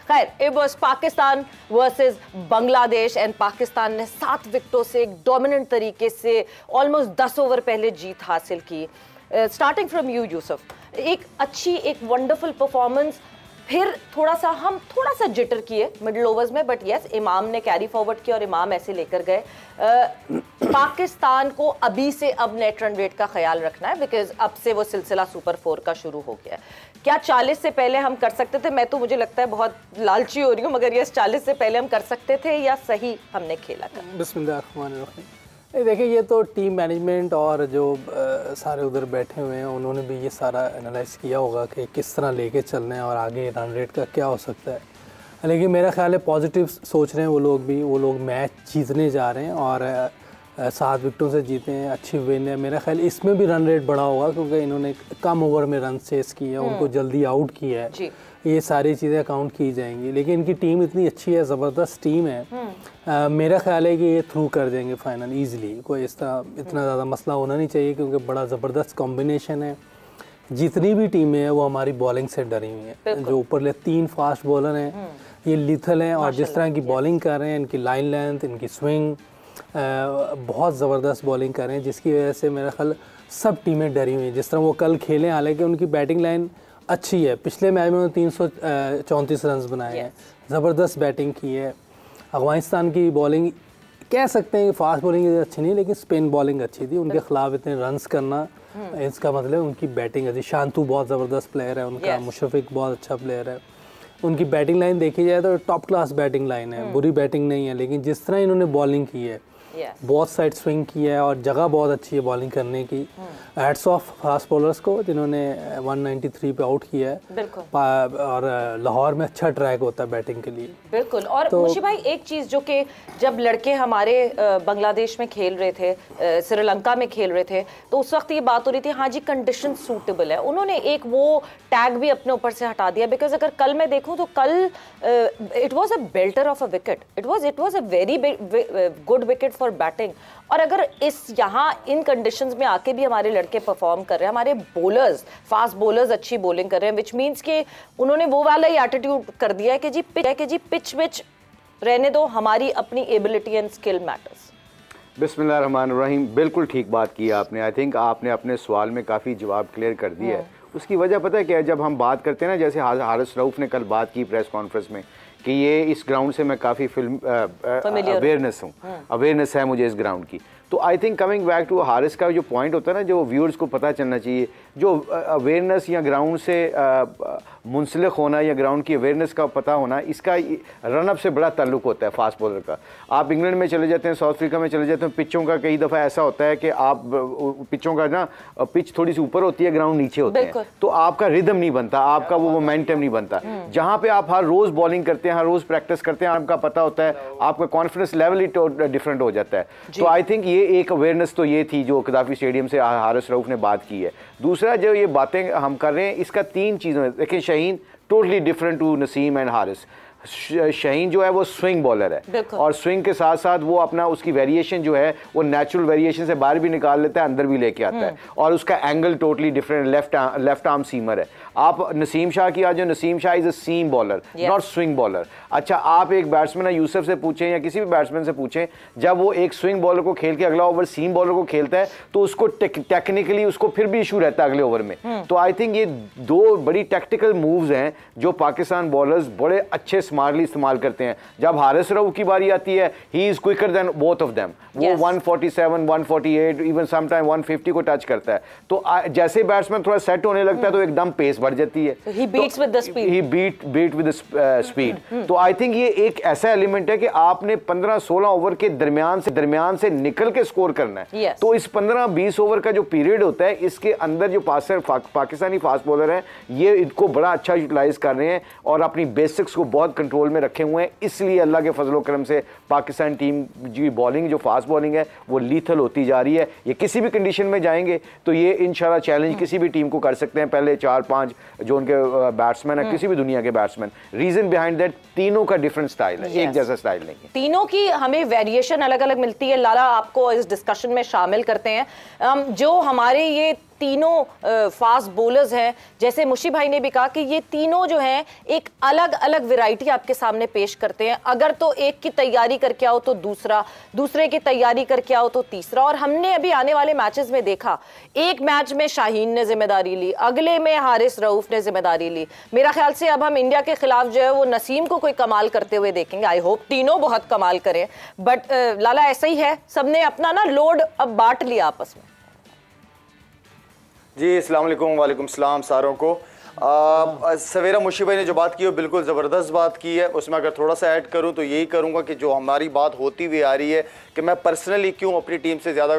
खैर, it was Pakistan versus Bangladesh and Pakistan ने 7 विकेटों से एक डोमिनेंट तरीके से ऑलमोस्ट 10 ओवर पहले जीत हासिल की। स्टार्टिंग फ्रॉम यू यूसुफ, एक अच्छी, एक वंडरफुल परफॉर्मेंस, फिर थोड़ा सा जिटर किए मिडिल ओवर्स में, बट यस इमाम ने कैरी फॉरवर्ड किया और इमाम ऐसे लेकर गए। पाकिस्तान को अभी से अब नेट रन रेट का ख्याल रखना है, बिकॉज अब से वो सिलसिला सुपर 4 का शुरू हो गया है। क्या 40 से पहले हम कर सकते थे? मैं तो, मुझे लगता है बहुत लालची हो रही हूँ, मगर यस 40 से पहले हम कर सकते थे या सही हमने खेला था? बिस्मिल्लाहिर्रहमानिर्रहीम। देखिए, ये तो टीम मैनेजमेंट और जो सारे उधर बैठे हुए हैं उन्होंने भी ये सारा एनालाइज किया होगा कि किस तरह लेके चलना है और आगे रन रेट का क्या हो सकता है। लेकिन मेरा ख्याल है पॉजिटिव सोच रहे हैं वो लोग भी, वो लोग मैच जीतने जा रहे हैं और 7 विकेटों से जीते हैं, अच्छी विन है। मेरा ख्याल इसमें भी रन रेट बढ़ा होगा क्योंकि इन्होंने कम ओवर में रन चेस किए हैं, उनको जल्दी आउट किया है, ये सारी चीज़ें अकाउंट की जाएंगी। लेकिन इनकी टीम इतनी अच्छी है, ज़बरदस्त टीम है, मेरा ख्याल है कि ये थ्रू कर देंगे फाइनल ईज़िली। कोई इस तरह इतना ज़्यादा मसला होना नहीं चाहिए क्योंकि बड़ा ज़बरदस्त कॉम्बिनेशन है। जितनी भी टीमें हैं वो हमारी बॉलिंग से डरी हुई हैं। जो ऊपर 3 फास्ट बॉलर हैं ये लिथल हैं और जिस तरह की बॉलिंग कर रहे हैं, इनकी लाइन लेंथ, इनकी स्विंग, बहुत ज़बरदस्त बॉलिंग कर रहे हैं, जिसकी वजह से मेरा ख्याल सब टीमें डरी हुई हैं। जिस तरह वो कल खेलें, हालांकि उनकी बैटिंग लाइन अच्छी है, पिछले मैच में 334 रन बनाए हैं, ज़बरदस्त बैटिंग की है। अफगानिस्तान की बॉलिंग कह सकते हैं कि फास्ट बॉलिंग अच्छी नहीं, लेकिन स्पिन बॉलिंग अच्छी थी। उनके खिलाफ इतने रन्स करना, इसका मतलब उनकी बैटिंग अच्छी। शांतु बहुत ज़बरदस्त प्लेयर है उनका, मुशफ़िक बहुत अच्छा प्लेयर है। उनकी बैटिंग लाइन देखी जाए तो टॉप क्लास बैटिंग लाइन है, बुरी बैटिंग नहीं है। लेकिन जिस तरह इन्होंने बॉलिंग की है, बहुत साइड स्विंग की है और जगह बहुत अच्छी है बॉलिंग करने की। हैट्स ऑफ फास्ट बॉलर्स को जिन्होंने 193 पे आउट किया है। और लाहौर में अच्छा ट्रैक होता है बैटिंग के लिए। बिल्कुल। और तो मुशी भाई, एक चीज़ जो कि जब लड़के हमारे बांग्लादेश में खेल रहे थे, श्रीलंका में खेल रहे थे, तो उस वक्त ये बात हो रही थी हाँ जी कंडीशन सूटेबल है। उन्होंने एक वो टैग भी अपने ऊपर से हटा दिया, बिकॉज अगर कल मैं देखूँ तो कल it was a belter of a wicket, it was a very good wicket for batting. और अगर इस यहाँ इन कंडीशंस में आके भी हमारे लड़के परफॉर्म कर रहे हैं, हमारे बॉलर्स, फास्ट बॉलर्स अच्छी बॉलिंग कर रहे हैं, विच मीन्स कि उन्होंने वो वाला ही एटीट्यूड कर दिया है कि जी पिच विच रहने दो, हमारी अपनी एबिलिटी एंड स्किल मैटर्स। बिस्मिल्लाहिर्रहमानिर्रहीम, बिल्कुल ठीक बात की आपने। आई थिंक आपने अपने सवाल में काफ़ी जवाब क्लियर कर दिया है। उसकी वजह पता है क्या है? जब हम बात करते हैं ना, जैसे हारिस रऊफ ने कल बात की प्रेस कॉन्फ्रेंस में कि ये इस ग्राउंड से मैं काफ़ी अवेयरनेस है मुझे इस ग्राउंड की। तो I think coming back to Haris का जो पॉइंट होता है ना, जो व्यूअर्स को पता चलना चाहिए, जो अवेयरनेस या ग्राउंड से मुंसलिक होना या ग्राउंड की अवेयरनेस का पता होना, इसका रन अप से बड़ा ताल्लुक होता है फास्ट बॉलर का। आप इंग्लैंड में चले जाते हैं, साउथ अफ्रीका में चले जाते हैं, पिचों का कई दफ़ा ऐसा होता है कि आप पिचों का ना, पिच थोड़ी सी ऊपर होती है, ग्राउंड नीचे होते हैं, तो आपका रिदम नहीं बनता, आपका वो मोमेंटम नहीं बनता। जहाँ पे आप हर रोज़ बॉलिंग करते हैं, हर रोज़ प्रैक्टिस करते हैं, आपका पता होता है, आपका कॉन्फिडेंस लेवल ही डिफरेंट हो जाता है। तो आई थिंक ये एक अवेयरनेस तो ये थी जो कदाफी स्टेडियम से हारिस रऊफ ने बात की है। दूसरा जो ये बातें हम कर रहे हैं, इसका 3 चीज़ों, देखिए Shaheen totally different to Naseem and Haris. Shaheen जो है वो स्विंग बॉलर है और स्विंग के साथ साथ वो अपना उसकी वेरिएशन जो है वो नेचुरल वेरिएशन से बाहर भी निकाल लेता है, अंदर भी लेके आता है, और उसका angle totally different, left arm seamer है। आप नसीम शाह की आ जाओ, Naseem Shah is a seam bowler, not swing bowler. अच्छा, आप एक बैट्समैन यूसुफ से पूछें या किसी भी बैट्समैन से पूछें, जब वो एक स्विंग बॉलर को खेल के अगला ओवर सीम बॉलर को खेलता है तो उसको टेक्निकली उसको फिर भी इशू रहता है अगले ओवर में। तो आई थिंक ये 2 बड़ी टैक्टिकल मूव्स हैं जो पाकिस्तान बॉलर्स बड़े अच्छे स्मार्टली इस्तेमाल करते हैं। जब हारिस रऊफ की बारी आती है, he is quicker than both of them. वो 147, 148, इवन समटाइम 150 को टच करता है। तो जैसे बैट्समैन थोड़ा सेट होने लगता है तो एकदम पेस बढ़ जाती है, he beats with the speed. He beat with the speed. तो आई थिंक ये एक ऐसा एलिमेंट है कि आपने 15-16 ओवर के दरमियान से निकल के स्कोर करना है। तो इस 15-20 ओवर का जो पीरियड होता है, इसके अंदर जो पाकिस्तानी फास्ट बॉलर हैं ये इनको बड़ा अच्छा यूटिलाइज कर रहे हैं और अपनी बेसिक्स को बहुत कंट्रोल में रखे हुए हैं। इसलिए अल्लाह के फजलो करम से पाकिस्तान टीम की बॉलिंग, जो फास्ट बॉलिंग है, वो लीथल होती जा रही है। ये किसी भी कंडीशन में जाएंगे तो ये इंशाल्लाह चैलेंज किसी भी टीम को कर सकते हैं। पहले 4-5 जो उनके बैट्समैन है, किसी भी दुनिया के बैट्समैन, रीजन बिहाइंड दैट तीनों का डिफरेंट स्टाइल है, एक जैसा स्टाइल नहीं है। तीनों की हमें वेरिएशन अलग अलग मिलती है। लाला, आपको इस डिस्कशन में शामिल करते हैं। जो हमारे ये तीनों फास्ट बॉलर्स हैं, जैसे मुशी भाई ने भी कहा कि ये तीनों जो हैं एक अलग अलग वैरायटी आपके सामने पेश करते हैं। अगर तो एक की तैयारी करके आओ तो दूसरा, दूसरे की तैयारी करके आओ तो तीसरा। और हमने अभी आने वाले मैचेस में देखा, एक मैच में शाहीन ने जिम्मेदारी ली, अगले में हारिस रऊफ ने जिम्मेदारी ली। मेरा ख्याल से अब हम इंडिया के खिलाफ जो है वो नसीम को कोई कमाल करते हुए देखेंगे। आई होप तीनों बहुत कमाल करें, बट लाला ऐसा ही है, सबने अपना ना लोड अब बांट लिया आपस में। जी अस्सलाम वालेकुम। वालेकुम सलाम सारों को। सवेरा मुशी भाई ने जो बात की वो बिल्कुल ज़बरदस्त बात की है। उसमें अगर थोड़ा सा ऐड करूं तो यही करूंगा कि जो हमारी बात होती हुई आ रही है कि मैं पर्सनली क्यों अपनी टीम से ज़्यादा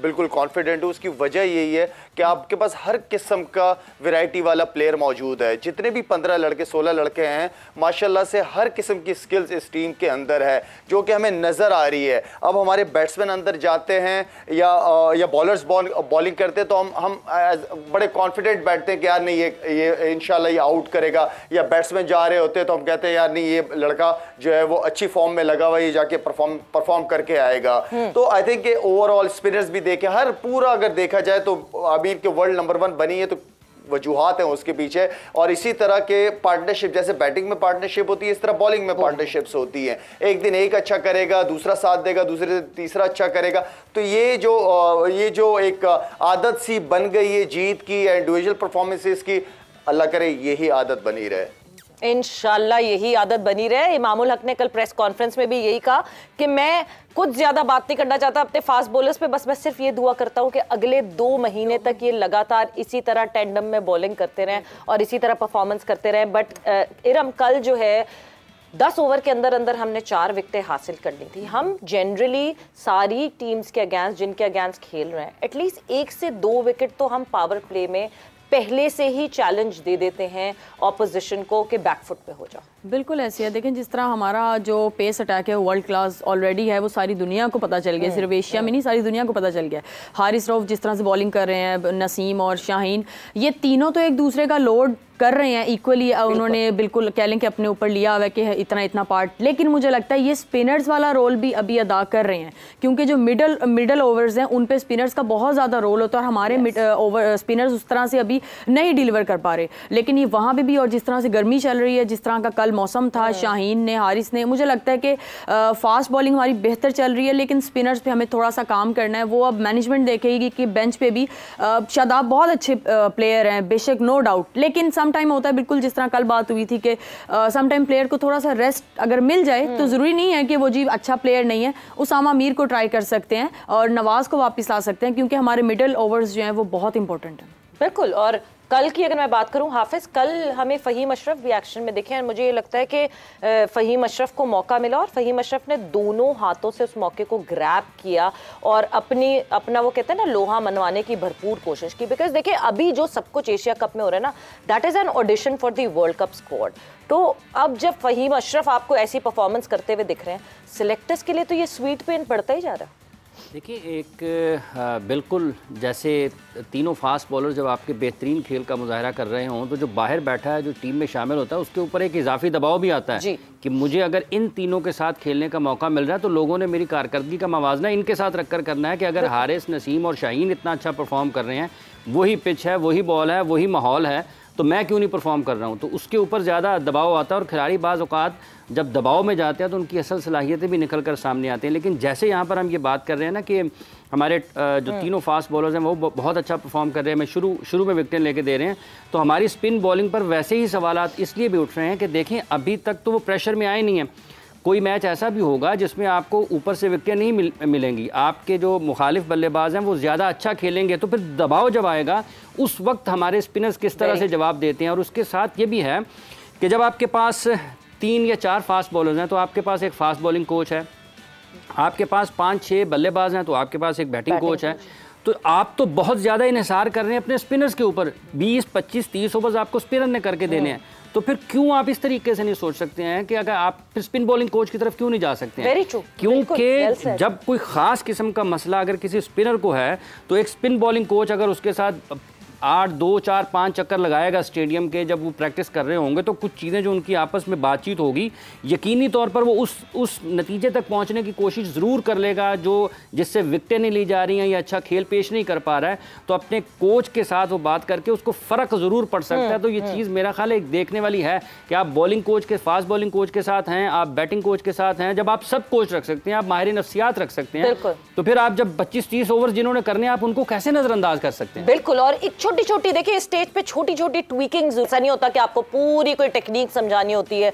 बिल्कुल कॉन्फिडेंट हूं, उसकी वजह यही है कि आपके पास हर किस्म का वैरायटी वाला प्लेयर मौजूद है। जितने भी 15 लड़के 16 लड़के हैं माशाल्लाह से हर किस्म की स्किल्स इस टीम के अंदर है जो कि हमें नज़र आ रही है। अब हमारे बैट्समैन अंदर जाते हैं या बॉलर्स बॉलिंग करते हैं तो हम बड़े कॉन्फिडेंट बैठते हैं कि यार नहीं ये इंशाल्लाह ये आउट करेगा, या बैट्समैन जा रहे होते हैं तो हम कहते हैं यार नहीं ये लड़का जो है वो अच्छी फॉर्म में लगा हुआ है, ये जाके परफॉर्म करके आएगा। तो आई थिंक ओवरऑल स्पिनर्स भी देखे, हर पूरा अगर देखा जाए तो अभी के वर्ल्ड नंबर 1 बनी है तो वजूहात हैं उसके पीछे। और इसी तरह के पार्टनरशिप, जैसे बैटिंग में पार्टनरशिप होती है इस तरह बॉलिंग में पार्टनरशिप्स होती हैं। एक दिन एक अच्छा करेगा, दूसरा साथ देगा, दूसरे दिन तीसरा अच्छा करेगा। तो ये जो एक आदत सी बन गई है जीत की, इंडिविजुअल परफॉर्मेंसेस की, अल्लाह करे यही आदत बनी रहे। इंशाल्लाह यही आदत बनी रहे। इमामुल हक ने कल प्रेस कॉन्फ्रेंस में भी यही कहा कि मैं कुछ ज्यादा बात नहीं करना चाहता अपने फास्ट बॉलर्स पे, बस मैं सिर्फ ये दुआ करता हूं कि अगले 2 महीने तक ये लगातार इसी तरह टैंडम में बॉलिंग करते रहें और इसी तरह परफॉर्मेंस करते रहें। बट इरम, कल जो है 10 ओवर के अंदर अंदर हमने 4 विकेटें हासिल करनी थी। हम जनरली सारी टीम्स के अगेंस्ट, जिनके अगेंस्ट खेल रहे हैं, एटलीस्ट 1 से 2 विकेट तो हम पावर प्ले में पहले से ही चैलेंज दे देते हैं ऑपोजिशन को कि बैकफुट पे हो जाओ। बिल्कुल ऐसी है। देखें जिस तरह हमारा जो पेस अटैक है वर्ल्ड क्लास ऑलरेडी है, वो सारी दुनिया को पता चल गया, सिर्फ एशिया में नहीं सारी दुनिया को पता चल गया। हारिस रऊफ जिस तरह से बॉलिंग कर रहे हैं, नसीम और शाहीन, ये तीनों तो एक दूसरे का लोड कर रहे हैं इक्वली। उन्होंने बिल्कुल कह लें कि अपने ऊपर लिया हुआ है कि इतना इतना पार्ट, लेकिन मुझे लगता है ये स्पिनर्स वाला रोल भी अभी अदा कर रहे हैं, क्योंकि जो मिडल ओवर्स हैं उन पे स्पिनर्स का बहुत ज़्यादा रोल होता है। और हमारे ओवर स्पिनर्स उस तरह से अभी नहीं डिलीवर कर पा रहे, लेकिन ये वहाँ पे भी, और जिस तरह से गर्मी चल रही है, जिस तरह का कल मौसम था, शाहीन ने, हारिस ने, मुझे लगता है कि फास्ट बॉलिंग हमारी बेहतर चल रही है, लेकिन स्पिनर्स पे हमें थोड़ा सा काम करना है। वो अब मैनेजमेंट देखेगी कि बेंच पे भी शादाब बहुत अच्छे प्लेयर हैं बेशक, नो डाउट, लेकिन सम टाइम होता है बिल्कुल जिस तरह कल बात हुई थी कि सम टाइम प्लेयर को थोड़ा सा रेस्ट अगर मिल जाए तो ज़रूरी नहीं है कि वो जी अच्छा प्लेयर नहीं है। उसामा मीर को ट्राई कर सकते हैं और नवाज को वापस ला सकते हैं, क्योंकि हमारे मिडल ओवर्स जो हैं वो बहुत इंपॉर्टेंट हैं। बिल्कुल। और कल की अगर मैं बात करूं हाफिज, कल हमें फ़हीम अशरफ भी एक्शन में दिखे हैं। मुझे ये लगता है कि फ़हीम अशरफ को मौका मिला और फ़हीम अशरफ ने दोनों हाथों से उस मौके को ग्रैब किया और अपना वो कहते हैं ना लोहा मनवाने की भरपूर कोशिश की। बिकॉज देखिए अभी जो सब कुछ एशिया कप में हो रहा है ना, that is an audition for the world cup squad. तो अब जब फ़हीम अशरफ आपको ऐसी परफॉर्मेंस करते हुए दिख रहे हैं, सिलेक्टर्स के लिए तो ये स्वीट पेन पड़ता ही जा रहा है। देखिए एक बिल्कुल जैसे तीनों फास्ट बॉलर जब आपके बेहतरीन खेल का मुजाहरा कर रहे हों तो जो बाहर बैठा है, जो टीम में शामिल होता है, उसके ऊपर एक इजाफी दबाव भी आता है कि मुझे अगर इन तीनों के साथ खेलने का मौका मिल रहा है तो लोगों ने मेरी कारकर्दगी का मवाजना इनके साथ रखकर करना है कि अगर हारिस, नसीम और शाहीन इतना अच्छा परफॉर्म कर रहे हैं, वही पिच है, वही बॉल है, वही माहौल है, तो मैं क्यों नहीं परफॉर्म कर रहा हूँ। तो उसके ऊपर ज़्यादा दबाव आता है और खिलाड़ी बाज़ औक़ात जब दबाव में जाते हैं तो उनकी असल सलाहियतें भी निकल कर सामने आती हैं। लेकिन जैसे यहाँ पर हम ये बात कर रहे हैं ना कि हमारे जो तीनों फास्ट बॉलर्स हैं वो बहुत अच्छा परफॉर्म कर रहे हैं, मैं शुरू में विकेटें लेके दे रहे हैं, तो हमारी स्पिन बॉलिंग पर वैसे ही सवालात इसलिए भी उठ रहे हैं कि देखें अभी तक तो वो प्रेशर में आए नहीं हैं। कोई मैच ऐसा भी होगा जिसमें आपको ऊपर से विकेटें नहीं मिलेंगी, आपके जो मुखालिफ बल्लेबाज हैं वो ज़्यादा अच्छा खेलेंगे, तो फिर दबाव जब आएगा उस वक्त हमारे स्पिनर्स किस तरह से जवाब देते हैं। और उसके साथ ये भी है कि जब आपके पास 3 या 4 फास्ट बॉलर्स हैं तो आपके पास एक फास्ट बॉलिंग कोच है, आपके पास 5-6 बल्लेबाज हैं तो आपके पास एक बैटिंग कोच है, तो आप तो बहुत ज़्यादा इन्हिसार कर रहे हैं अपने स्पिनर्स के ऊपर। 20-25-30 ओवर्स आपको स्पिनर ने करके देने हैं, तो फिर क्यों आप इस तरीके से नहीं सोच सकते हैं कि अगर आप फिर स्पिन बॉलिंग कोच की तरफ क्यों नहीं जा सकते हैं? क्योंकि जब कोई ख़ास किस्म का मसला अगर किसी स्पिनर को है तो एक स्पिन बॉलिंग कोच अगर उसके साथ 8, 2, 4, 5 चक्कर लगाएगा स्टेडियम के, जब वो प्रैक्टिस कर रहे होंगे तो कुछ चीज़ें जो उनकी आपस में बातचीत होगी, यकीनी तौर पर वो उस नतीजे तक पहुंचने की कोशिश ज़रूर कर लेगा जो जिससे विकेटें नहीं ली जा रही हैं या अच्छा खेल पेश नहीं कर पा रहा है, तो अपने कोच के साथ वो बात करके उसको फ़र्क ज़रूर पड़ सकता है। तो ये चीज़ मेरा ख्याल एक देखने वाली है कि आप बॉलिंग कोच के, फास्ट बॉलिंग कोच के साथ हैं, आप बैटिंग कोच के साथ हैं, जब आप सब कोच रख सकते हैं, आप माहिर नफ्सियात रख सकते हैं, तो फिर आप जब 25-30 ओवर जिन्होंने करने आप उनको कैसे नजरअंदाज कर सकते हैं? बिल्कुल। और एक छोटी छोटी, देखिए स्टेज पे छोटी छोटी ट्वीकिंग, ऐसा नहीं होता कि आपको पूरी कोई टेक्निक समझानी होती है,